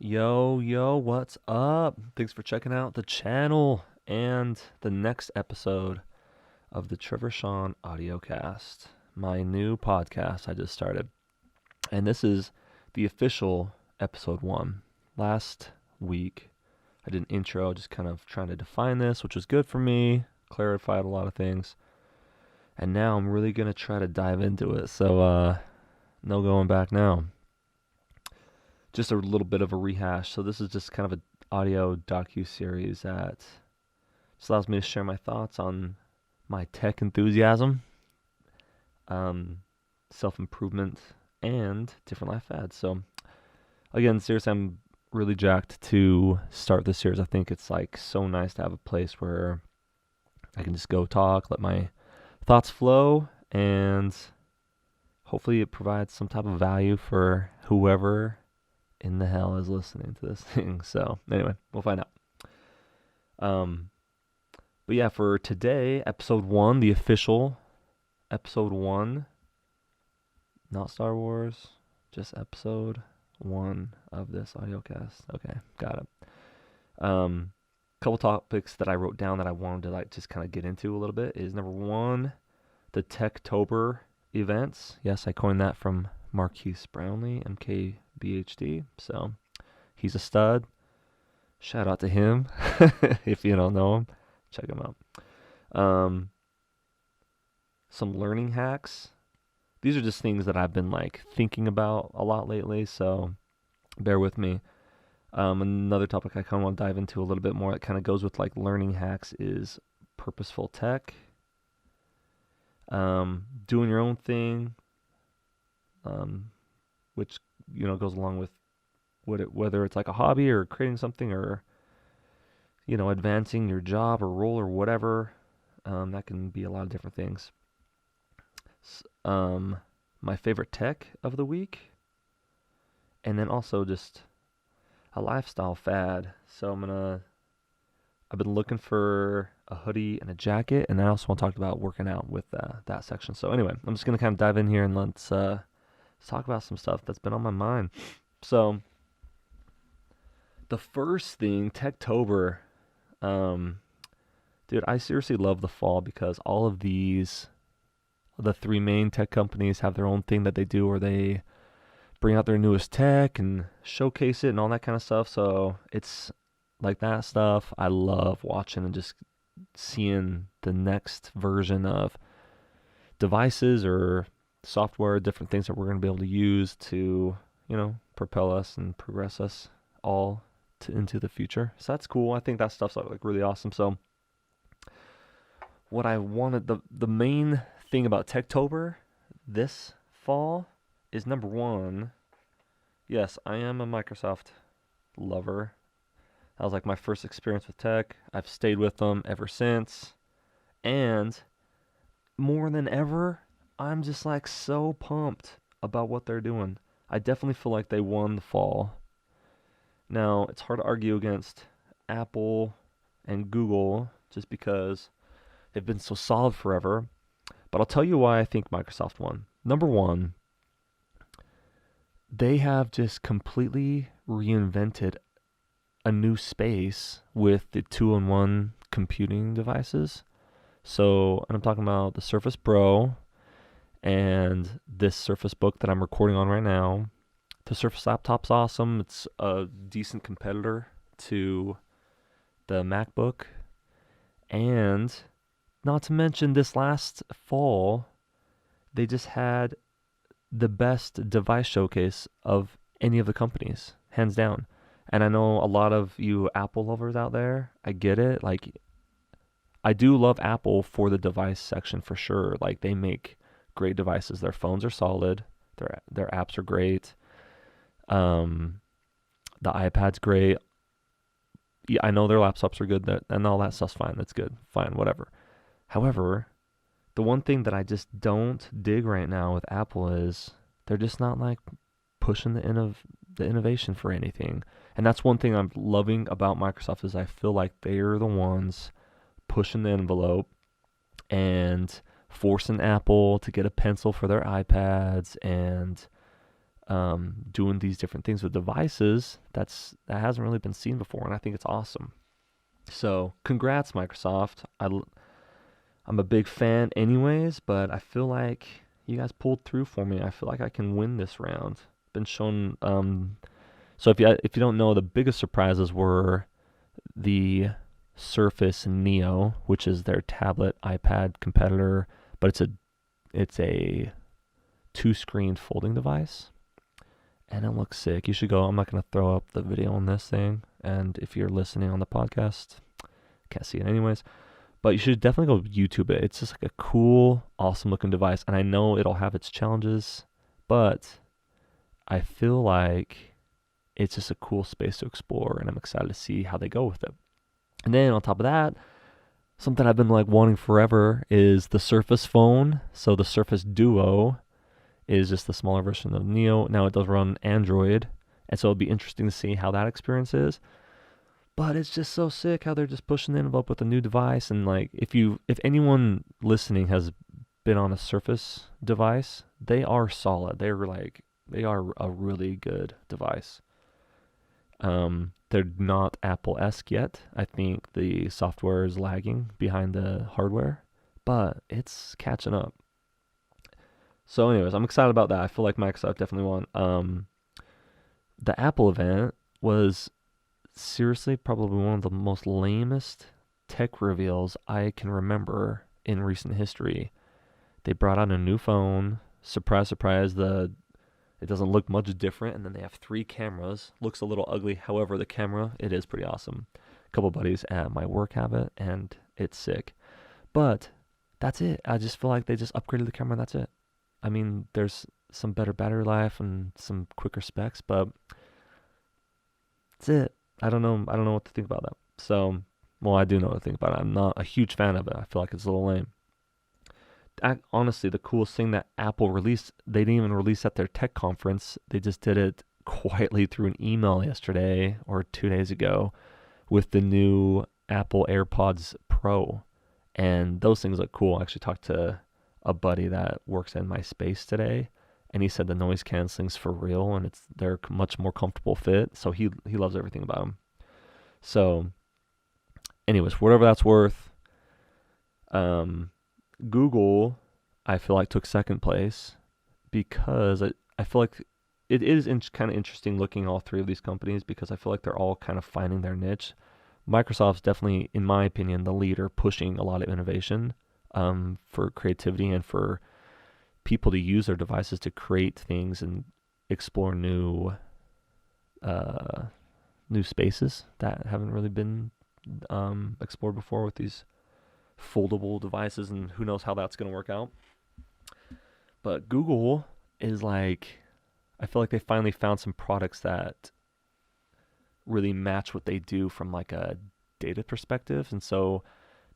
Yo, what's up? Thanks for checking out the channel and the next episode of the Trevor Sean Audiocast, my new podcast I just started. And this is the official episode 1. Last week, I did an intro just kind of trying to define this, which was good for me, clarified a lot of things. And now I'm really going to try to dive into it. So, no going back now. Just a little bit of a rehash. So this is just kind of an audio docu-series that just allows me to share my thoughts on my tech enthusiasm, self-improvement, and different life fads. So again, seriously, I'm really jacked to start this series. I think it's like so nice to have a place where I can just go talk, let my thoughts flow, and hopefully it provides some type of value for whoever in the hell is listening to this thing. So anyway, we'll find out. But yeah, for today, episode 1, the official episode 1, not Star Wars, just episode 1 of this audiocast. Okay, got it. Couple topics that I wrote down that I wanted to like just kind of get into a little bit is number 1, the Tech-tober events. Yes, I coined that from Marquise Brownlee, MKBHD. So he's a stud. Shout out to him. If you don't know him, check him out. Some learning hacks. These are just things that I've been like thinking about a lot lately, so bear with me. Another topic I kind of want to dive into a little bit more that kind of goes with like learning hacks is purposeful tech. Doing your own thing, which goes along with whether it's like a hobby or creating something or advancing your job or role or whatever. That can be a lot of different things. My favorite tech of the week, and then also just a lifestyle fad. So I've been looking for a hoodie and a jacket, and I also want to talk about working out with that section. So anyway, I'm just gonna kind of dive in here and let's talk about some stuff that's been on my mind. So the first thing, Tech-tober. Dude, I seriously love the fall because all of the 3 main tech companies have their own thing that they do, or they bring out their newest tech and showcase it and all that kind of stuff. So it's like that stuff I love watching and just seeing the next version of devices or software, different things that we're going to be able to use to, propel us and progress us all into the future. So that's cool. I think that stuff's like really awesome. So what I wanted, the main thing about Tech-tober this fall is number 1. Yes, I am a Microsoft lover. That was like my first experience with tech. I've stayed with them ever since. And more than ever, I'm just like so pumped about what they're doing. I definitely feel like they won the fall. Now, it's hard to argue against Apple and Google just because they've been so solid forever. But I'll tell you why I think Microsoft won. Number 1, they have just completely reinvented a new space with the 2-in-1 computing devices. So, and I'm talking about the Surface Pro and this Surface Book that I'm recording on right now. The Surface laptop's awesome. It's a decent competitor to the MacBook. And not to mention this last fall, they just had the best device showcase of any of the companies, hands down. And I know a lot of you Apple lovers out there, I get it. Like, I do love Apple for the device section for sure. Like, they make great devices. Their phones are solid. Their apps are great. The iPad's great. Yeah, I know their laptops are good, and all that stuff's fine. That's good. Fine, whatever. However, the one thing that I just don't dig right now with Apple is they're just not like pushing the innovation for anything. And that's one thing I'm loving about Microsoft is I feel like they're the ones pushing the envelope and forcing Apple to get a pencil for their iPads and doing these different things with devices that hasn't really been seen before, and I think it's awesome. So congrats, Microsoft. I'm a big fan anyways, but I feel like you guys pulled through for me. I feel like I can win this round. Been shown. So if you don't know, the biggest surprises were the Surface Neo, which is their tablet iPad competitor, but it's a 2-screen folding device, and it looks sick. You should go. I'm not gonna throw up the video on this thing, and if you're listening on the podcast, can't see it anyways. But you should definitely go YouTube it. It's just like a cool, awesome looking device. And I know it'll have its challenges, but I feel like it's just a cool space to explore, and I'm excited to see how they go with it. And then on top of that, something I've been like wanting forever is the Surface phone. So the Surface Duo is just the smaller version of Neo. Now it does run Android, and so it'll be interesting to see how that experience is. But it's just so sick how they're just pushing the envelope with a new device. And like, if anyone listening has been on a Surface device, they are solid. They are a really good device. They're not Apple-esque yet. I think the software is lagging behind the hardware, but it's catching up. So anyways, I'm excited about that. I feel like Microsoft definitely won. The Apple event was seriously probably one of the most lamest tech reveals I can remember in recent history. They brought out a new phone. Surprise, surprise, it doesn't look much different, and then they have 3 cameras. Looks a little ugly. However, the camera, it is pretty awesome. A couple buddies at my work have it, and it's sick. But that's it. I just feel like they just upgraded the camera, and that's it. I mean, there's some better battery life and some quicker specs, but that's it. I don't know what to think about that. So, well, I do know what to think about it. I'm not a huge fan of it. I feel like it's a little lame. Honestly, the coolest thing that Apple released, they didn't even release at their tech conference. They just did it quietly through an email yesterday or 2 days ago with the new Apple AirPods Pro. And those things look cool. I actually talked to a buddy that works in my space today, and he said the noise canceling's for real, and they're much more comfortable fit. So he loves everything about them. So, anyways, whatever that's worth. Google, I feel like, took second place because I feel like it is kind of interesting looking at all 3 of these companies, because I feel like they're all kind of finding their niche. Microsoft's definitely, in my opinion, the leader, pushing a lot of innovation for creativity and for people to use their devices to create things and explore new spaces that haven't really been explored before with these foldable devices, and who knows how that's going to work out. But Google is like, I feel like they finally found some products that really match what they do from like a data perspective, and so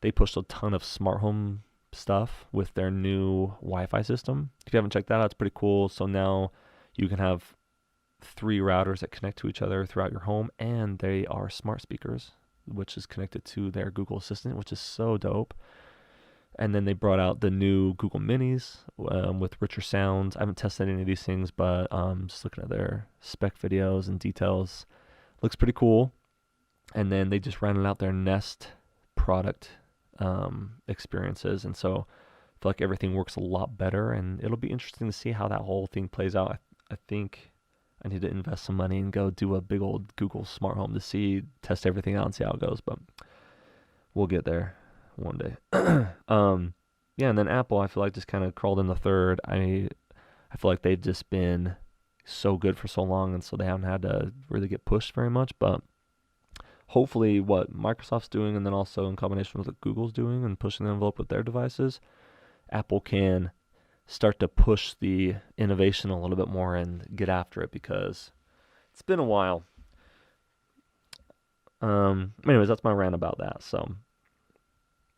they pushed a ton of smart home stuff with their new Wi-Fi system. If you haven't checked that out, it's pretty cool. So now you can have 3 routers that connect to each other throughout your home, and they are smart speakers, which is connected to their Google Assistant, which is so dope. And then they brought out the new Google Minis with richer sounds. I haven't tested any of these things, but just looking at their spec videos and details, looks pretty cool. And then they just rounded out their Nest product experiences, and so I feel like everything works a lot better, and it'll be interesting to see how that whole thing plays out. I think I need to invest some money and go do a big old Google smart home to test everything out and see how it goes, but we'll get there one day. Yeah, and then Apple, I feel like, just kind of crawled in the third. I feel like they've just been so good for so long, and so they haven't had to really get pushed very much, but hopefully what Microsoft's doing, and then also in combination with what Google's doing and pushing the envelope with their devices, Apple can start to push the innovation a little bit more and get after it, because it's been a while. Anyways, that's my rant about that. So,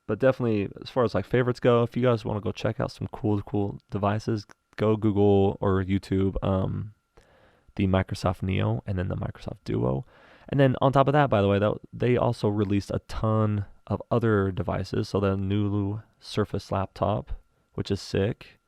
but definitely, as far as like favorites go, if you guys want to go check out some cool devices, go Google or YouTube the Microsoft Neo and then the Microsoft Duo. And then on top of that, by the way, they also released a ton of other devices. So the new Surface laptop, which is sick.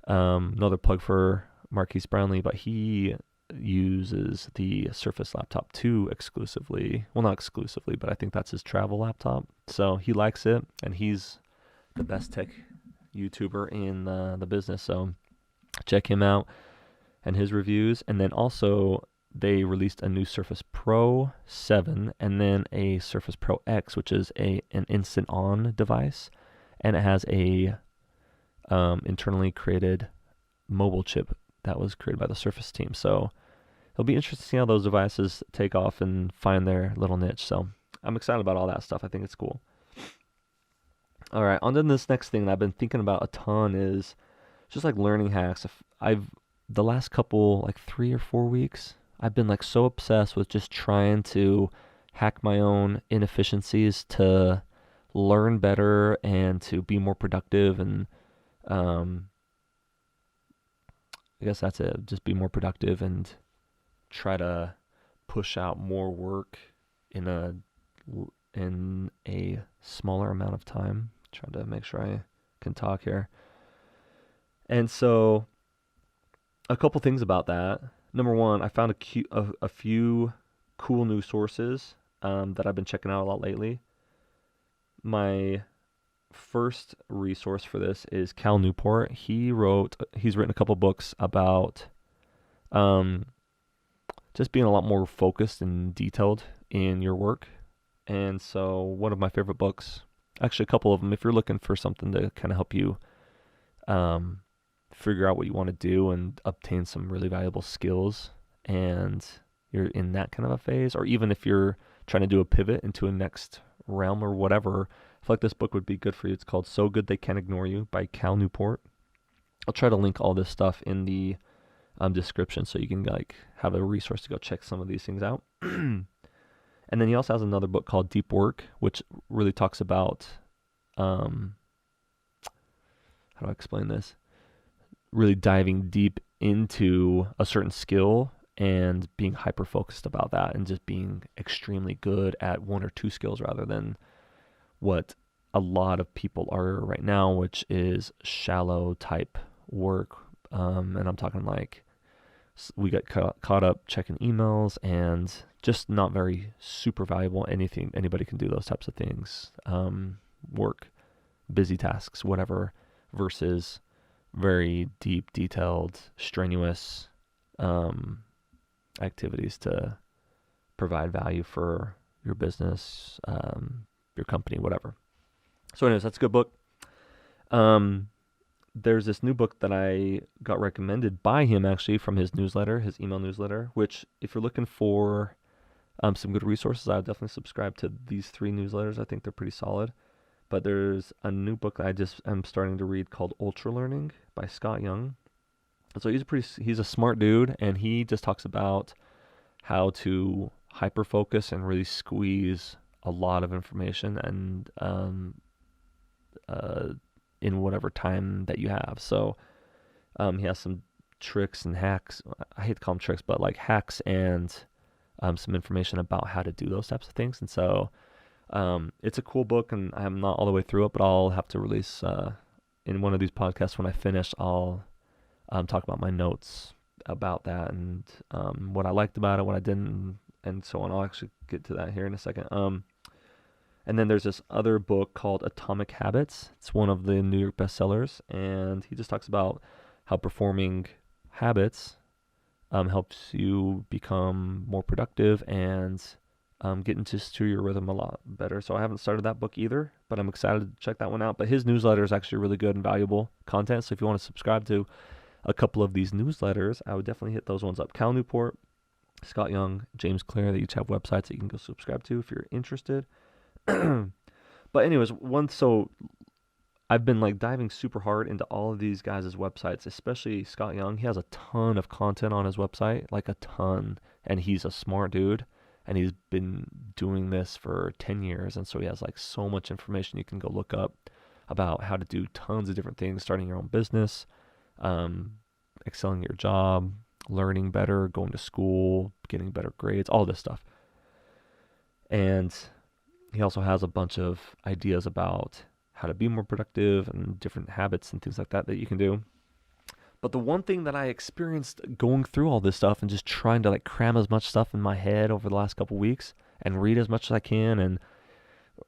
Another plug for Marquise Brownlee, but he uses the Surface Laptop 2 exclusively. Well, not exclusively, but I think that's his travel laptop. So he likes it, and he's the best tech YouTuber in the business. So check him out and his reviews. And then also they released a new Surface Pro 7 and then a Surface Pro X, which is an instant on device, and it has a internally created mobile chip that was created by the Surface team. So it'll be interesting to see how those devices take off and find their little niche. So I'm excited about all that stuff. I think it's cool. All right, on to this next thing that I've been thinking about a ton is just like learning hacks. The last couple, like 3 or 4 weeks, I've been like so obsessed with just trying to hack my own inefficiencies to learn better and to be more productive. And I guess that's it. Just be more productive and try to push out more work in a smaller amount of time. Trying to make sure I can talk here. And so a couple things about that. Number one, I found a few cool new sources that I've been checking out a lot lately. My first resource for this is Cal Newport. He's written a couple books about just being a lot more focused and detailed in your work. And so one of my favorite books, actually a couple of them, if you're looking for something to kind of help you figure out what you want to do and obtain some really valuable skills, and you're in that kind of a phase, or even if you're trying to do a pivot into a next realm or whatever, I feel like this book would be good for you. It's called So Good They Can't Ignore You by Cal Newport. I'll try to link all this stuff in the description so you can like have a resource to go check some of these things out. And then he also has another book called Deep Work, which really talks about, how do I explain this? Really diving deep into a certain skill and being hyper-focused about that and just being extremely good at one or two skills rather than what a lot of people are right now, which is shallow type work. And I'm talking like we get caught up checking emails and just not very super valuable. Anybody can do those types of things. Work, busy tasks, whatever, versus very deep, detailed, strenuous activities to provide value for your business, your company, whatever. So anyways, that's a good book. There's this new book that I got recommended by him actually from his newsletter, his email newsletter, which if you're looking for some good resources, I would definitely subscribe to these 3 newsletters. I think they're pretty solid. But there's a new book that I just am starting to read called Ultralearning by Scott Young. So he's a smart dude, and he just talks about how to hyper focus and really squeeze a lot of information and in whatever time that you have. So he has some tricks and hacks. I hate to call them tricks, but like hacks and some information about how to do those types of things. And so it's a cool book, and I'm not all the way through it, but I'll have to release in one of these podcasts when I finish. I'll talk about my notes about that and what I liked about it, what I didn't, and so on. I'll actually get to that here in a second. And then there's this other book called Atomic Habits. It's one of the New York bestsellers, and he just talks about how performing habits helps you become more productive and get into your rhythm a lot better. So I haven't started that book either, but I'm excited to check that one out. But his newsletter is actually really good and valuable content. So if you want to subscribe to a couple of these newsletters, I would definitely hit those ones up. Cal Newport, Scott Young, James Clear, they each have websites that you can go subscribe to if you're interested. But anyways, so I've been like diving super hard into all of these guys' websites, especially Scott Young. He has a ton of content on his website, like a ton, and he's a smart dude, and he's been doing this for 10 years, and so he has like so much information you can go look up about how to do tons of different things, starting your own business, excelling at your job, learning better, going to school, getting better grades, all this stuff. And he also has a bunch of ideas about how to be more productive and different habits and things like that you can do. But the one thing that I experienced going through all this stuff and just trying to like cram as much stuff in my head over the last couple weeks and read as much as I can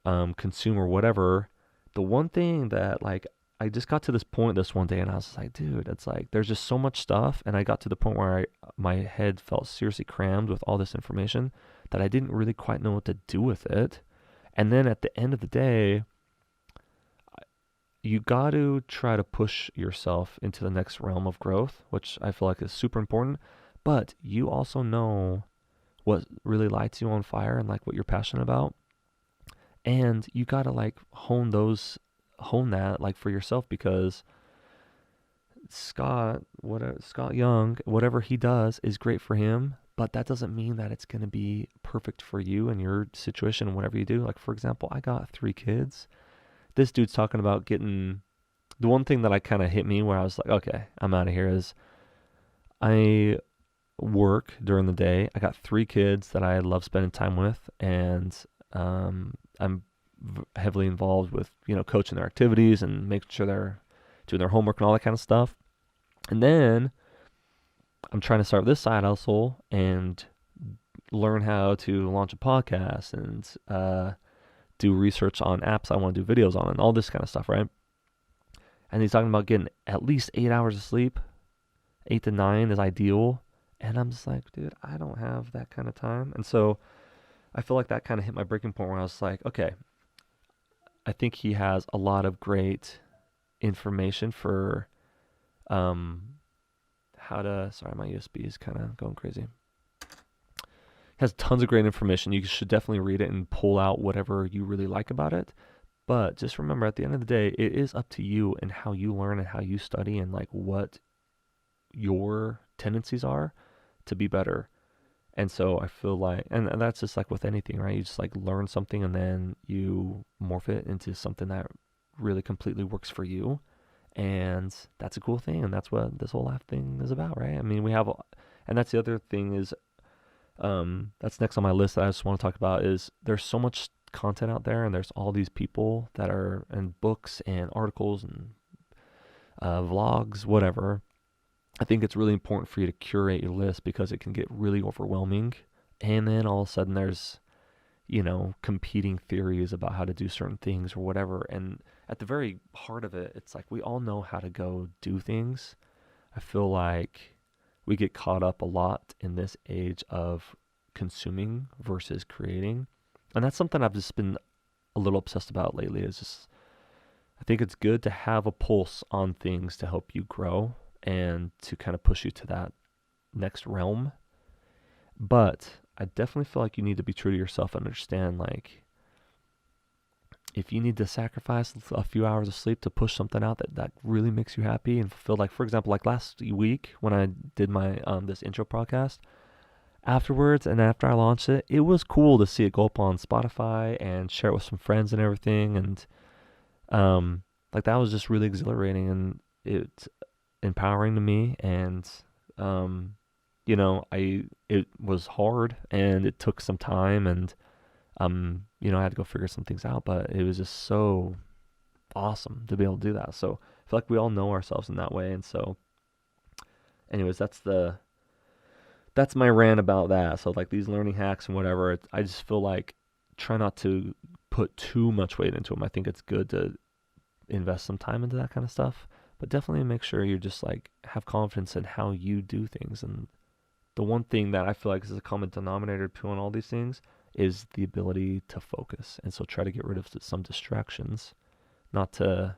and consume or whatever, the one thing that like I just got to this point this one day and I was like, dude, it's like there's just so much stuff, and I got to the point where my head felt seriously crammed with all this information that I didn't really quite know what to do with it. And then at the end of the day, you got to try to push yourself into the next realm of growth, which I feel like is super important. But you also know what really lights you on fire and like what you're passionate about. And you got to like hone that like for yourself, because Scott Young, whatever he does is great for him, but that doesn't mean that it's going to be perfect for you and your situation and whatever you do. Like, for example, I got 3 kids. This dude's talking about getting, the one thing that I kind of hit me where I was like, okay, I'm out of here, is I work during the day. I got 3 kids that I love spending time with, and I'm heavily involved with, coaching their activities and making sure they're doing their homework and all that kind of stuff. And then I'm trying to start this side hustle and learn how to launch a podcast and do research on apps I want to do videos on and all this kind of stuff, right? And he's talking about getting at least 8 hours of sleep. 8 to 9 is ideal. And I'm just like, dude, I don't have that kind of time. And so I feel like that kind of hit my breaking point where I was like, okay, I think he has a lot of great information for how to, sorry, my USB is kind of going crazy. Has tons of great information. You should definitely read it and pull out whatever you really like about it. But just remember, at the end of the day, it is up to you and how you learn and how you study and like what your tendencies are to be better. And so I feel like, and that's just like with anything, right? You just like learn something and then you morph it into something that really completely works for you. And that's a cool thing. And that's what this whole life thing is about, right? I mean, and that's the other thing is, that's next on my list that I just want to talk about is there's so much content out there, and there's all these people that are in books and articles and vlogs, whatever. I think it's really important for you to curate your list because it can get really overwhelming. And then all of a sudden there's, competing theories about how to do certain things or whatever. And at the very heart of it, it's like we all know how to go do things. I feel like we get caught up a lot in this age of consuming versus creating. And that's something I've just been a little obsessed about lately, is just, I think it's good to have a pulse on things to help you grow and to kind of push you to that next realm. But I definitely feel like you need to be true to yourself and understand, like, if you need to sacrifice a few hours of sleep to push something out that really makes you happy and fulfilled, like, for example, like last week when I did my this intro podcast, afterwards and after I launched it, it was cool to see it go up on Spotify and share it with some friends and everything. And like that was just really exhilarating, and it's empowering to me. And it was hard and it took some time, and I had to go figure some things out, but it was just so awesome to be able to do that. So I feel like we all know ourselves in that way. And so anyways, that's my rant about that. So like these learning hacks and whatever, I just feel like try not to put too much weight into them. I think it's good to invest some time into that kind of stuff, but definitely make sure you just like have confidence in how you do things. And the one thing that I feel like is a common denominator between all these things is the ability to focus. And so try to get rid of some distractions, not to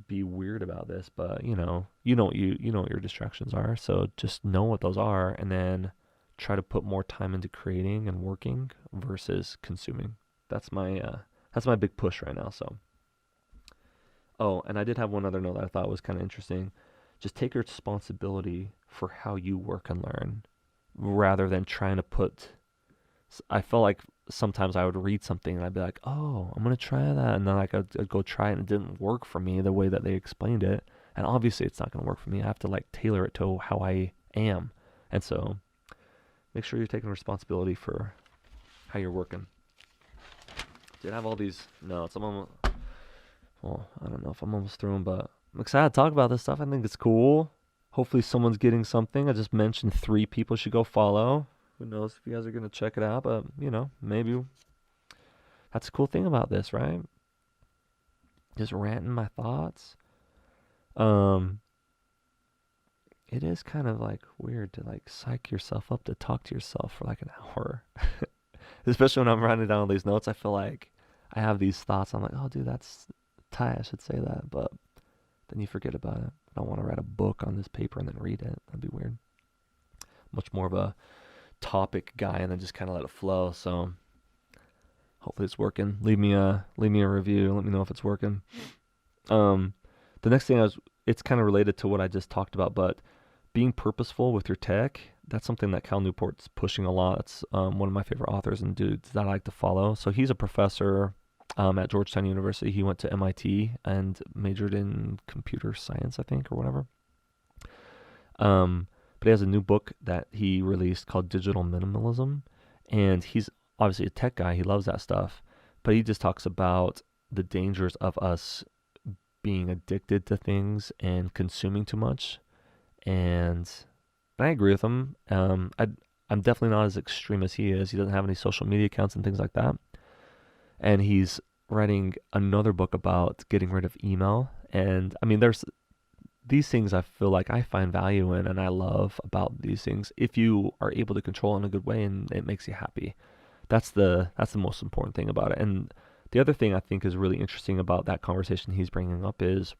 be weird about this, but you know what your distractions are. So just know what those are, and then try to put more time into creating and working versus consuming. That's my big push right now. So, and I did have one other note that I thought was kind of interesting. Just take responsibility for how you work and learn, rather than trying to put. I felt like sometimes I would read something and I'd be like, oh, I'm going to try that. And then I'd go try it and it didn't work for me the way that they explained it. And obviously it's not going to work for me. I have to like tailor it to how I am. And so make sure you're taking responsibility for how you're working. Did I have all these notes? I don't know if I'm almost through them, but I'm excited to talk about this stuff. I think it's cool. Hopefully someone's getting something. I just mentioned 3 people should go follow. Who knows if you guys are going to check it out, but maybe that's a cool thing about this, right? Just ranting my thoughts. Um, it is kind of like weird to like psych yourself up to talk to yourself for like an hour. Especially when I'm writing down all these notes, I feel like I have these thoughts. I'm like, oh, dude, that's tight. I should say that. But then you forget about it. I don't want to write a book on this paper and then read it. That'd be weird. Much more of a topic guy and then just kind of let it flow. So hopefully it's working. Leave me a review. Let me know if it's working. The next thing it's kind of related to what I just talked about, but being purposeful with your tech, that's something that Cal Newport's pushing a lot. It's one of my favorite authors and dudes that I like to follow. So he's a professor at Georgetown University. He went to MIT and majored in computer science, I think, or whatever. But he has a new book that he released called Digital Minimalism. And he's obviously a tech guy. He loves that stuff. But he just talks about the dangers of us being addicted to things and consuming too much. And I agree with him. I'm definitely not as extreme as he is. He doesn't have any social media accounts and things like that. And he's writing another book about getting rid of email. And I mean, there's these things I feel like I find value in and I love about these things. If you are able to control it in a good way and it makes you happy, that's the most important thing about it. And the other thing I think is really interesting about that conversation he's bringing up is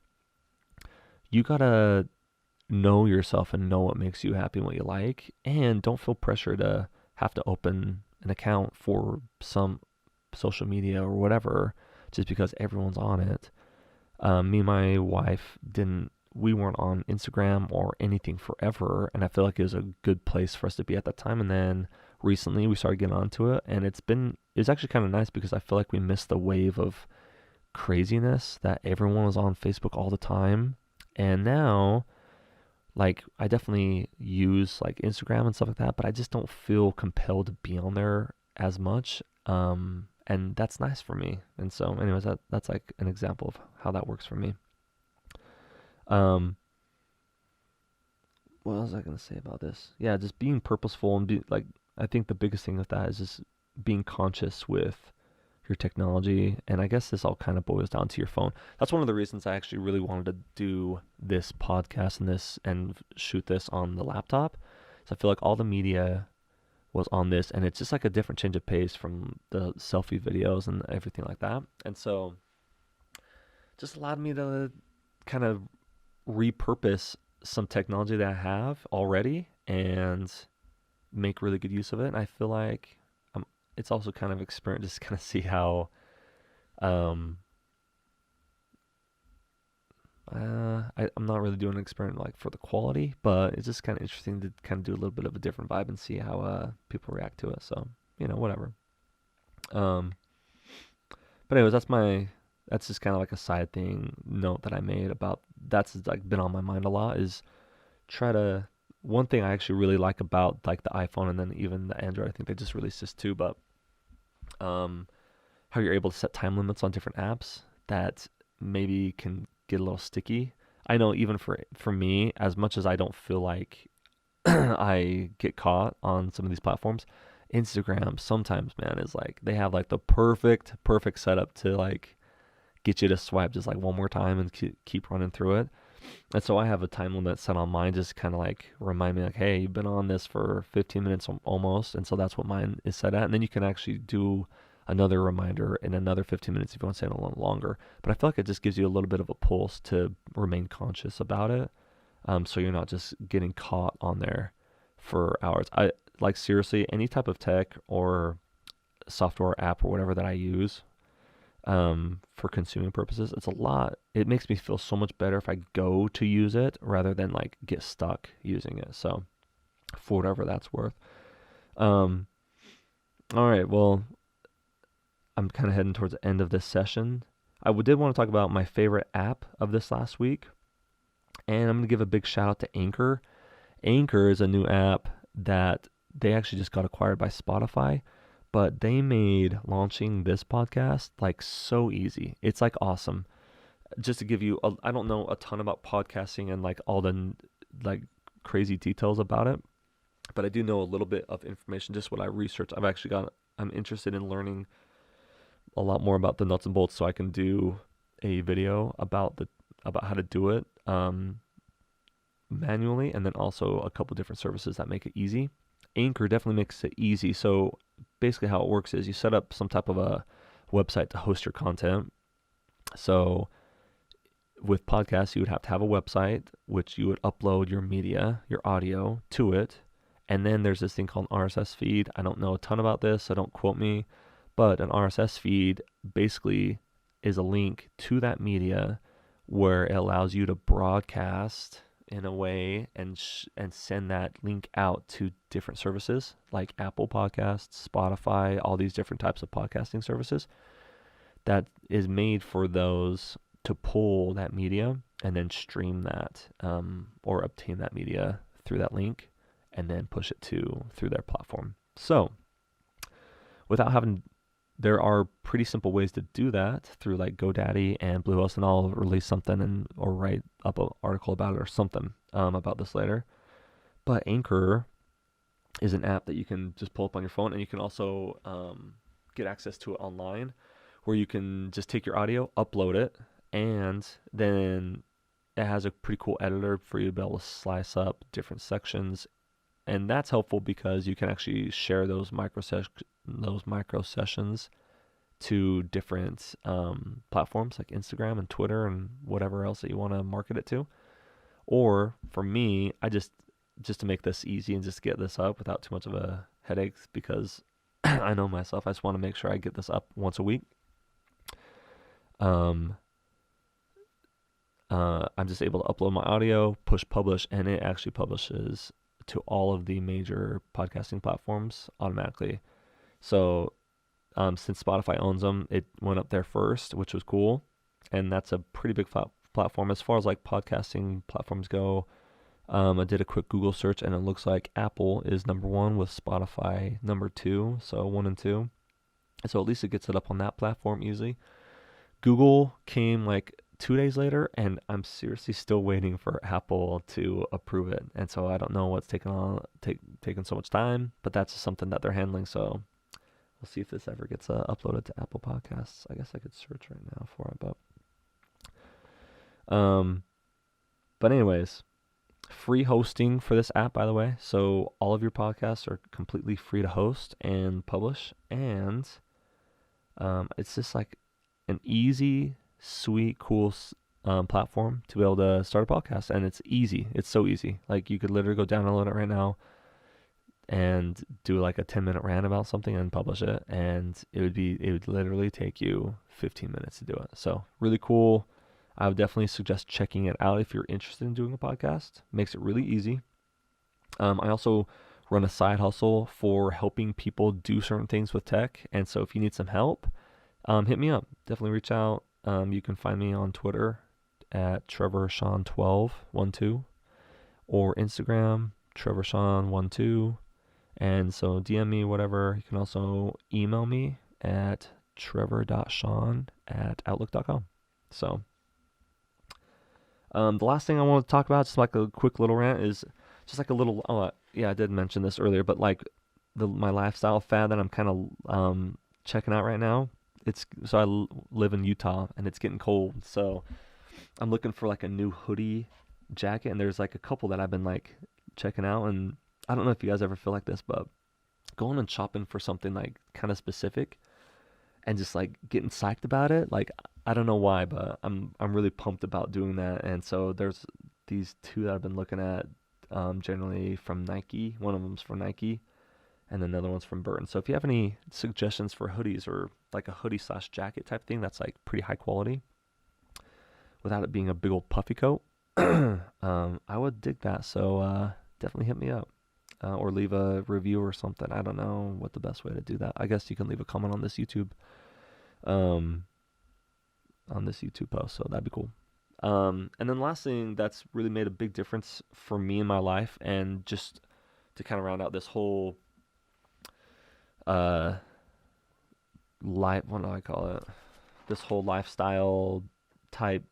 you gotta know yourself and know what makes you happy and what you like, and don't feel pressure to have to open an account for some social media or whatever just because everyone's on it. Me and my wife we weren't on Instagram or anything forever, and I feel like it was a good place for us to be at that time. And then recently we started getting onto it, and it's actually kind of nice because I feel like we missed the wave of craziness that everyone was on Facebook all the time. And now, like, I definitely use like Instagram and stuff like that, but I just don't feel compelled to be on there as much. And that's nice for me. And so anyways, that's like an example of how that works for me. What was I going to say about this? Yeah, just being purposeful and I think the biggest thing with that is just being conscious with your technology. And I guess this all kind of boils down to your phone. That's one of the reasons I actually really wanted to do this podcast and shoot this on the laptop. So I feel like all the media was on this, and it's just like a different change of pace from the selfie videos and everything like that. And so just allowed me to kind of repurpose some technology that I have already and make really good use of it. And I feel like it's also kind of experiment, just kind of see how I'm not really doing an experiment like for the quality, but it's just kind of interesting to kind of do a little bit of a different vibe and see how people react to it. So whatever. But anyways, that's just kind of like a side thing note that I made about that's like been on my mind a lot is one thing I actually really like about like the iPhone and then even the Android, I think they just released this too, but how you're able to set time limits on different apps that maybe can get a little sticky. I know even for me, as much as I don't feel like I get caught on some of these platforms, Instagram sometimes, man, is like they have like the perfect setup to like get you to swipe just like one more time and keep running through it. And so I have a time limit set on mine, just kind of like remind me like, hey, you've been on this for 15 minutes almost. And so that's what mine is set at. And then you can actually do another reminder in another 15 minutes if you want to stay a little longer. But I feel like it just gives you a little bit of a pulse to remain conscious about it. So you're not just getting caught on there for hours. I like seriously, any type of tech or software app or whatever that I use for consuming purposes, it makes me feel so much better if I go to use it rather than like get stuck using it. So for whatever that's worth. All right, well, I'm kind of heading towards the end of this session. I did want to talk about my favorite app of this last week, and I'm going to give a big shout out to Anchor. Anchor is a new app that they actually just got acquired by Spotify, but they made launching this podcast like so easy. It's like awesome. just to give you, I don't know a ton about podcasting and like all the like crazy details about it, but I do know a little bit of information, just what I researched. I'm interested in learning a lot more about the nuts and bolts, so I can do a video about how to do it manually, and then also a couple different services that make it easy. Anchor definitely makes it easy. So basically how it works is you set up some type of a website to host your content. So with podcasts, you would have to have a website, which you would upload your media, your audio to it. And then there's this thing called an RSS feed. I don't know a ton about this, so don't quote me. But an RSS feed basically is a link to that media where it allows you to broadcast in a way and send that link out to different services like Apple Podcasts, Spotify, all these different types of podcasting services that is made for those to pull that media and then stream that or obtain that media through that link and then push it through their platform. So there are pretty simple ways to do that through like GoDaddy and Bluehost, and I'll release something or write up an article about it or something about this later. But Anchor is an app that you can just pull up on your phone, and you can also get access to it online, where you can just take your audio, upload it, and then it has a pretty cool editor for you to be able to slice up different sections. And that's helpful because you can actually share those micro sessions to different platforms like Instagram and Twitter and whatever else that you want to market it to. Or for me, I just to make this easy and just get this up without too much of a headache, because I know myself, I just want to make sure I get this up once a week. I'm just able to upload my audio, push publish, and it actually publishes to all of the major podcasting platforms automatically. So since Spotify owns them, it went up there first, which was cool. And that's a pretty big platform. As far as like podcasting platforms go, I did a quick Google search, and it looks like Apple is number 1 with Spotify number 2. So 1 and 2. So at least it gets it up on that platform easily. Google came like 2 days later, and I'm seriously still waiting for Apple to approve it. And so I don't know what's taking so much time, but that's just something that they're handling. So we'll see if this ever gets uploaded to Apple Podcasts. I guess I could search right now for it, but anyways, free hosting for this app, by the way. So all of your podcasts are completely free to host and publish, and it's just like an easy, sweet, cool platform to be able to start a podcast. And it's easy. It's so easy. Like you could literally go download it right now and do like a 10-minute rant about something and publish it, and it would literally take you 15 minutes to do it. So really cool. I would definitely suggest checking it out if you're interested in doing a podcast. Makes it really easy. I also run a side hustle for helping people do certain things with tech, and so if you need some help, hit me up. Definitely reach out. You can find me on Twitter at TrevorSean1212 or Instagram TrevorSean12. And so DM me, whatever. You can also email me at trevor.sean@outlook.com. So the last thing I want to talk about, just like a quick little rant, is just like a little, I did mention this earlier, but like my lifestyle fad that I'm kind of checking out right now. So I live in Utah, and it's getting cold, so I'm looking for like a new hoodie jacket, and there's like a couple that I've been like checking out, and I don't know if you guys ever feel like this, but going and shopping for something like kind of specific and just like getting psyched about it, like I don't know why, but I'm really pumped about doing that. And so there's these two that I've been looking at, generally from Nike. One of them's from Nike, and another one's from Burton. So if you have any suggestions for hoodies or like a hoodie/jacket type thing that's like pretty high quality without it being a big old puffy coat, I would dig that. So definitely hit me up. Or leave a review or something. I don't know what the best way to do that. I guess you can leave a comment on this YouTube post, so that'd be cool. And then last thing that's really made a big difference for me in my life, and just to kind of round out this whole what do I call it? This whole lifestyle type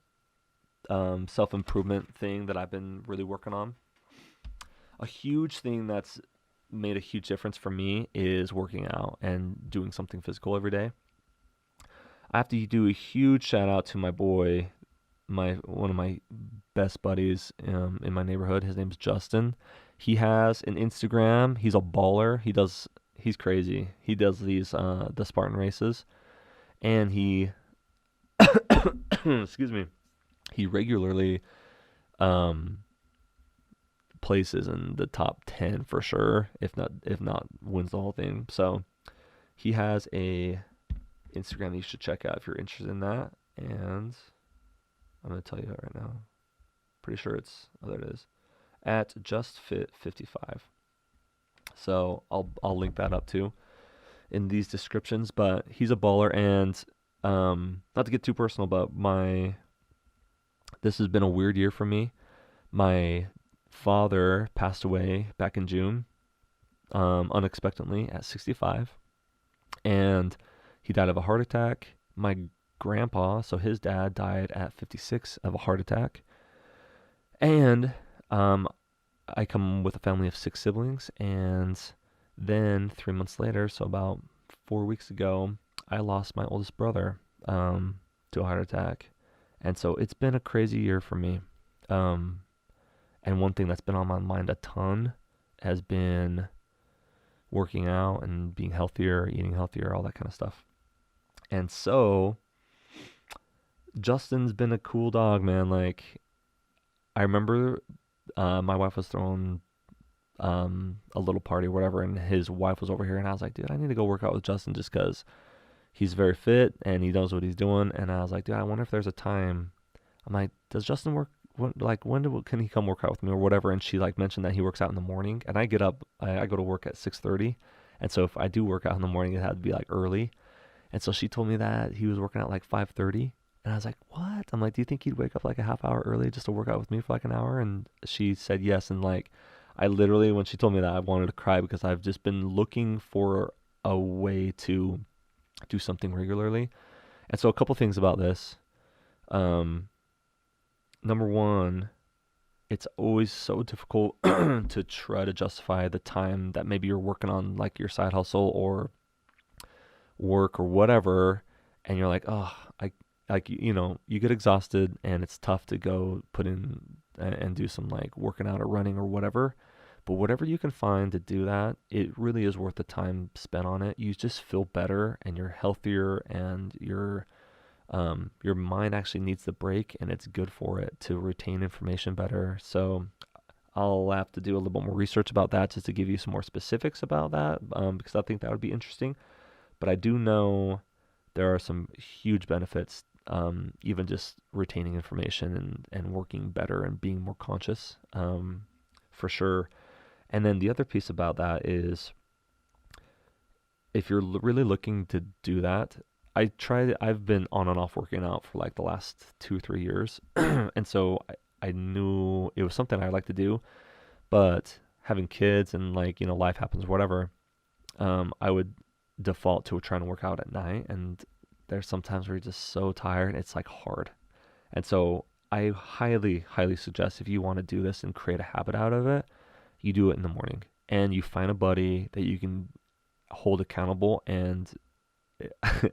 self-improvement thing that I've been really working on. A huge thing that's made a huge difference for me is working out and doing something physical every day. I have to do a huge shout out to my boy, my one of my best buddies in my neighborhood. His name's Justin. He has an Instagram. He's a baller. He's crazy. He does these the Spartan races, and he excuse me, he regularly um places in the top 10 for sure, if not wins the whole thing. So he has a Instagram that you should check out if you're interested in that. And I'm gonna tell you that right now. Pretty sure there it is, at JustFit55. So I'll link that up too in these descriptions. But he's a baller, and not to get too personal, but this has been a weird year for me. My father passed away back in June, unexpectedly at 65, and he died of a heart attack. My grandpa, so his dad, died at 56 of a heart attack. And I come with a family of 6 siblings, and then 3 months later, so about 4 weeks ago, I lost my oldest brother to a heart attack. And so it's been a crazy year for me. And one thing that's been on my mind a ton has been working out and being healthier, eating healthier, all that kind of stuff. And so Justin's been a cool dog, man. Like, I remember my wife was throwing a little party or whatever, and his wife was over here, and I was like, dude, I need to go work out with Justin just because he's very fit and he knows what he's doing. And I was like, dude, I wonder if there's a time. I'm like, does Justin work? When can he come work out with me or whatever? And she like mentioned that he works out in the morning, and I get up, I go to work at 6:30, and so if I do work out in the morning, it had to be like early. And so she told me that he was working out like 5:30, and I was like, what? I'm like, do you think he'd wake up like a half hour early just to work out with me for like an hour? And she said yes, and like, I literally, when she told me that, I wanted to cry because I've just been looking for a way to do something regularly. And so a couple things about this. Number one, it's always so difficult to try to justify the time that maybe you're working on like your side hustle or work or whatever, and you're like, oh, I like, you get exhausted, and it's tough to go put in and do some like working out or running or whatever. But whatever you can find to do that, it really is worth the time spent on it. You just feel better, and you're healthier, and your mind actually needs the break, and it's good for it to retain information better. So I'll have to do a little bit more research about that just to give you some more specifics about that, because I think that would be interesting. But I do know there are some huge benefits, even just retaining information and working better and being more conscious, for sure. And then the other piece about that is, if you're really looking to do that, I've been on and off working out for like the last 2 or 3 years. And so I knew it was something I like to do, but having kids and like, life happens, whatever, I would default to trying to work out at night. And there's sometimes where you're just so tired, it's like hard. And so I highly, highly suggest, if you want to do this and create a habit out of it, you do it in the morning, and you find a buddy that you can hold accountable. And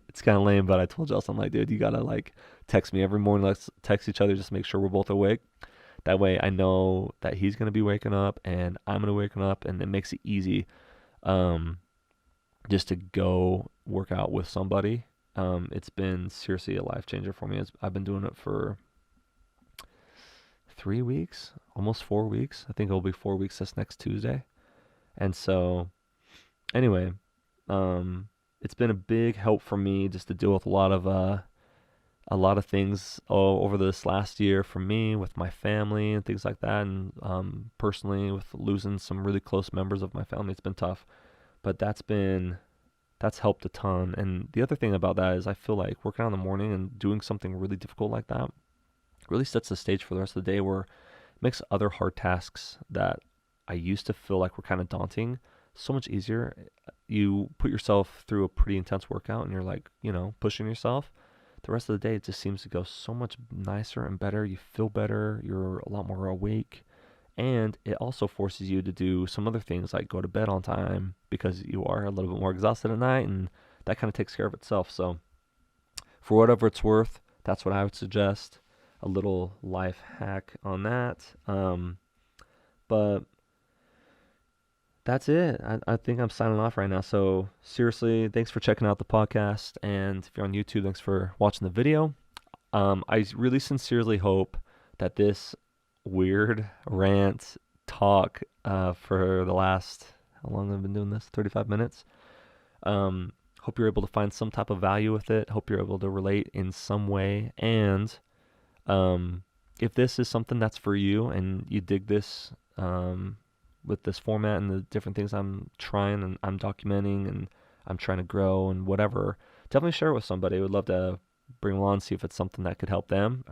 it's kind of lame, but I told Justin, I'm like, dude, you gotta like text me every morning. Let's text each other, just make sure we're both awake. That way I know that he's gonna be waking up and I'm gonna waking up, and it makes it easy, just to go work out with somebody. It's been seriously a life changer for me. I've been doing it for 3 weeks, almost 4 weeks. I think it'll be 4 weeks this next Tuesday. And so anyway, it's been a big help for me just to deal with a lot of things over this last year for me with my family and things like that, and personally with losing some really close members of my family. It's been tough, but that's helped a ton. And the other thing about that is, I feel like working out in the morning and doing something really difficult like that really sets the stage for the rest of the day, where it makes other hard tasks that I used to feel like were kind of daunting so much easier. You put yourself through a pretty intense workout, and you're like, pushing yourself. the rest of the day it just seems to go so much nicer and better. You feel better, you're a lot more awake, and it also forces you to do some other things like go to bed on time because you are a little bit more exhausted at night, and that kind of takes care of itself. So for whatever it's worth, that's what I would suggest. A little life hack on that. But that's it. I think I'm signing off right now. So seriously, thanks for checking out the podcast. And if you're on YouTube, thanks for watching the video. I really sincerely hope that this weird rant talk for the last, how long have I been doing this? 35 minutes. Hope you're able to find some type of value with it. Hope you're able to relate in some way. And if this is something that's for you and you dig this, with this format and the different things I'm trying and I'm documenting and I'm trying to grow and whatever, definitely share it with somebody. I would love to bring them on, see if it's something that could help them.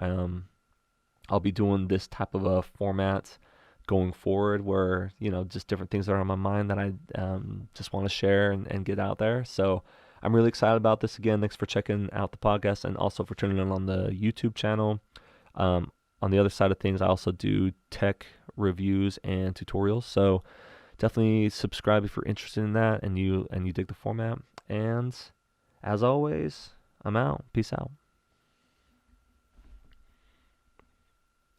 I'll be doing this type of a format going forward where, just different things that are on my mind that I just want to share and get out there. So I'm really excited about this. Again, thanks for checking out the podcast and also for tuning in on the YouTube channel. On the other side of things, I also do tech reviews and tutorials. So definitely subscribe if you're interested in that and you dig the format. And as always, I'm out. Peace out.